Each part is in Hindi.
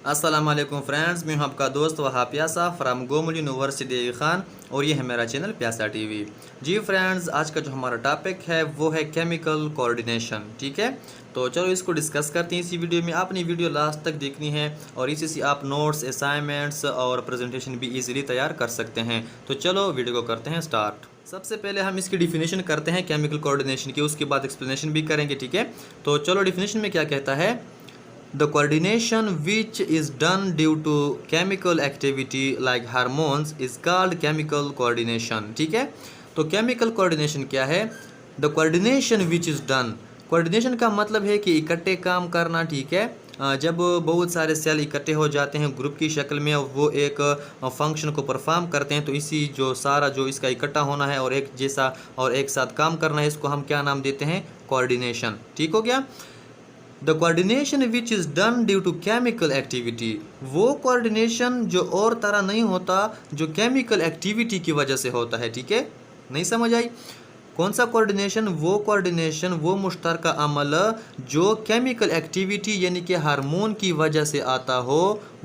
अस्सलाम वालेकुम फ्रेंड्स, मैं हूं आपका दोस्त वहाब प्यासा फ्राम गोमुल यूनिवर्सिटी खान और ये है मेरा चैनल प्यासा टीवी। जी फ्रेंड्स, आज का जो हमारा टॉपिक है वो है केमिकल कोऑर्डिनेशन। ठीक है, तो चलो इसको डिस्कस करते हैं इसी वीडियो में। आपने वीडियो लास्ट तक देखनी है और इसी से आप नोट्स, असाइनमेंट्स और प्रेजेंटेशन भी इजीली तैयार कर सकते हैं। तो चलो वीडियो को करते हैं स्टार्ट। सबसे पहले हम इसकी डिफिनेशन करते हैं केमिकल कोऑर्डिनेशन की, उसके बाद एक्सप्लेनेशन भी करेंगे। ठीक है, तो चलो डिफिनेशन में क्या कहता है। The coordination which is done due to chemical activity like hormones is called chemical coordination। ठीक है, तो chemical coordination क्या है? The coordination which is done, coordination का मतलब है कि इकट्ठे काम करना। ठीक है, जब बहुत सारे सेल इकट्ठे हो जाते हैं ग्रुप की शक्ल में और वो एक फंक्शन को परफॉर्म करते हैं, तो इसी जो सारा जो इसका इकट्ठा होना है और एक जैसा और एक साथ काम करना है, इसको हम क्या नाम देते हैं? कोऑर्डिनेशन। ठीक हो गया। The coordination which is done due to chemical activity, वो कोऑर्डिनेशन जो और तरह नहीं होता, जो केमिकल एक्टिविटी की वजह से होता है। ठीक है, नहीं समझ आई? कौन सा कोऑर्डिनेशन? वो कोऑर्डिनेशन, वो मुश्तरका अमल जो केमिकल एक्टिविटी यानी कि हार्मोन की वजह से आता हो,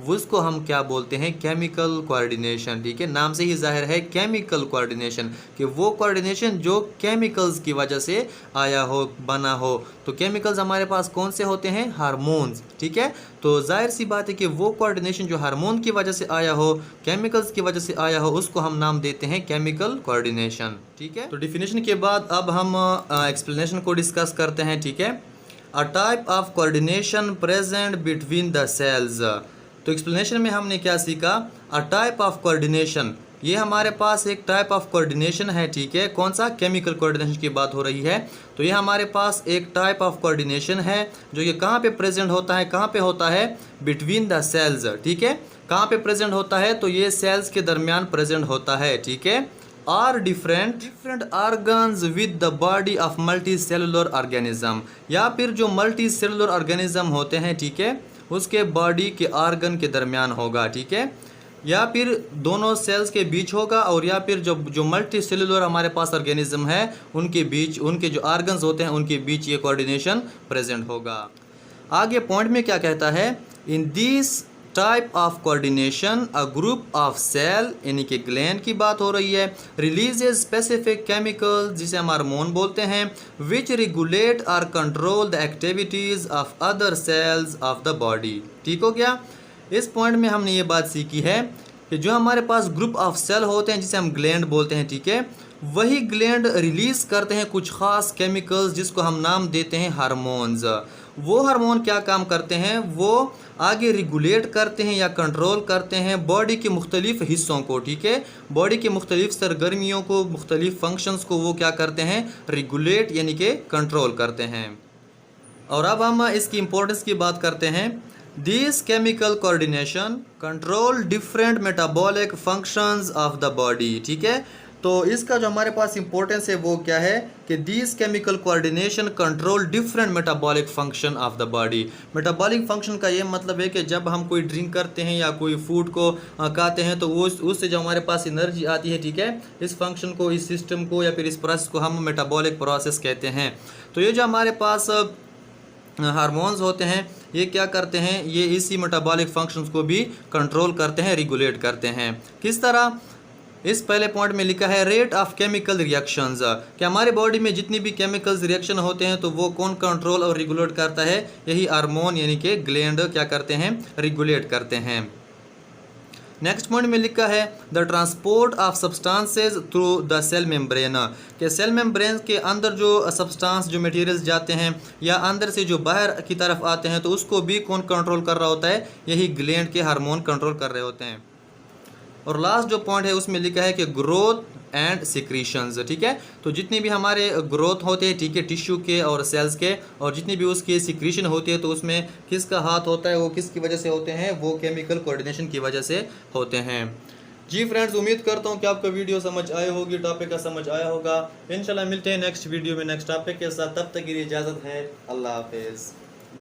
उसको हम क्या बोलते हैं? Chemical coordination. ठीक है, नाम से ही जाहिर है केमिकल कोऑर्डिनेशन कि वो कोऑर्डिनेशन जो केमिकल्स की वजह से आया हो, बना हो। तो केमिकल्स हमारे पास कौन से होते हैं? हार्मोन्स। ठीक है, तो जाहिर सी बात है कि वो कोऑर्डिनेशन जो हार्मोन की वजह से आया हो, केमिकल्स की वजह से आया हो, उसको हम नाम देते हैं केमिकल कोऑर्डिनेशन। ठीक है, तो डिफिनेशन के बाद अब हम एक्सप्लेनेशन को डिस्कस करते हैं। ठीक है, a type of coordination present between the cells. तो एक्सप्लेनेशन में हमने क्या सीखा? अ टाइप ऑफ कोऑर्डिनेशन, ये हमारे पास एक टाइप ऑफ कोऑर्डिनेशन है। ठीक है, कौन सा? केमिकल कोऑर्डिनेशन की बात हो रही है। तो ये हमारे पास एक टाइप ऑफ कोऑर्डिनेशन है जो ये कहाँ पे प्रेजेंट होता है? कहाँ पे होता है? Between the cells. ठीक है, कहाँ पे प्रेजेंट होता है? तो ये सेल्स के दरमियान प्रेजेंट होता है। ठीक है, are different organs with the body of multi cellular organism, या फिर जो मल्टी सेलुलर ऑर्गेनिज्म होते हैं, ठीक है, उसके बॉडी के ऑर्गन के दरमियान होगा। ठीक है, या फिर दोनों सेल्स के बीच होगा, और या फिर जो मल्टी सेलुलर हमारे पास ऑर्गेनिज्म है उनके बीच, उनके जो ऑर्गन्स होते हैं उनके बीच ये कोऑर्डिनेशन प्रेजेंट होगा। आगे पॉइंट में क्या कहता है? In this type of coordination a group of cell, यानी कि ग्लैंड की बात हो रही है, रिलीजेज स्पेसिफिक केमिकल जिसे हम हार्मोन बोलते हैं, विच रेगुलेट और control the activities of other sales of the body. ठीक हो गया। इस पॉइंट में हमने ये बात सीखी है कि जो हमारे पास ग्रुप ऑफ सेल होते हैं जिसे हम ग्लैंड बोलते हैं, ठीक है, वही ग्लैंड रिलीज करते हैं कुछ खास केमिकल्स जिसको हम नाम देते हैं हार्मोन्स। वो हार्मोन क्या काम करते हैं? वो आगे रेगुलेट करते हैं या कंट्रोल करते हैं बॉडी के मुख्तलिफ हिस्सों को। ठीक है, बॉडी के मुख्तलिफ सरगर्मियों को, मुख्तलिफ फंक्शंस को वो क्या करते हैं? रेगुलेट यानी कि कंट्रोल करते हैं। और अब हम इसकी इम्पोर्टेंस की बात करते हैं। This chemical coordination control different metabolic functions of the body. ठीक है, तो इसका जो हमारे पास इंपॉर्टेंस है वो क्या है कि this chemical coordination control different metabolic function of the body. Metabolic function का ये मतलब है कि जब हम कोई ड्रिंक करते हैं या कोई फूड को खाते हैं तो उससे जो हमारे पास एनर्जी आती है, ठीक है, इस फंक्शन को, इस सिस्टम को या फिर इस प्रोसेस को हम मेटाबॉलिक प्रोसेस कहते हैं। तो ये जो हमारे पास हार्मोन्स होते हैं ये क्या करते हैं? ये इसी मेटाबॉलिक फंक्शंस को भी कंट्रोल करते हैं, रेगुलेट करते हैं। किस तरह? इस पहले पॉइंट में लिखा है रेट ऑफ केमिकल रिएक्शंस, कि हमारे बॉडी में जितनी भी केमिकल्स रिएक्शन होते हैं तो वो कौन कंट्रोल और रेगुलेट करता है? यही हार्मोन यानी कि ग्लैंड क्या करते हैं? रेगुलेट करते हैं। नेक्स्ट पॉइंट में लिखा है the transport of substances through the cell membrane, कि सेल मेम्ब्रेन के अंदर जो सब्सटेंस, जो मटेरियल्स जाते हैं या अंदर से जो बाहर की तरफ आते हैं तो उसको भी कौन कंट्रोल कर रहा होता है? यही ग्लैंड के हार्मोन कंट्रोल कर रहे होते हैं। और लास्ट जो पॉइंट है उसमें लिखा है कि ग्रोथ एंड सिक्रीशंस। ठीक है, तो जितनी भी हमारे ग्रोथ होते हैं, ठीक है, टिश्यू के और सेल्स के, और जितनी भी उसकी सिक्रीशन होती है तो उसमें किसका हाथ होता है? वो किसकी वजह से होते हैं? वो केमिकल कोऑर्डिनेशन की वजह से होते हैं। जी फ्रेंड्स, उम्मीद करता हूँ कि आपको वीडियो समझ आया होगी, टॉपिक का समझ आया होगा। इंशाल्लाह मिलते हैं नेक्स्ट वीडियो में नेक्स्ट टॉपिक के साथ। तब तक के लिए इजाज़त है। अल्लाह हाफिज़।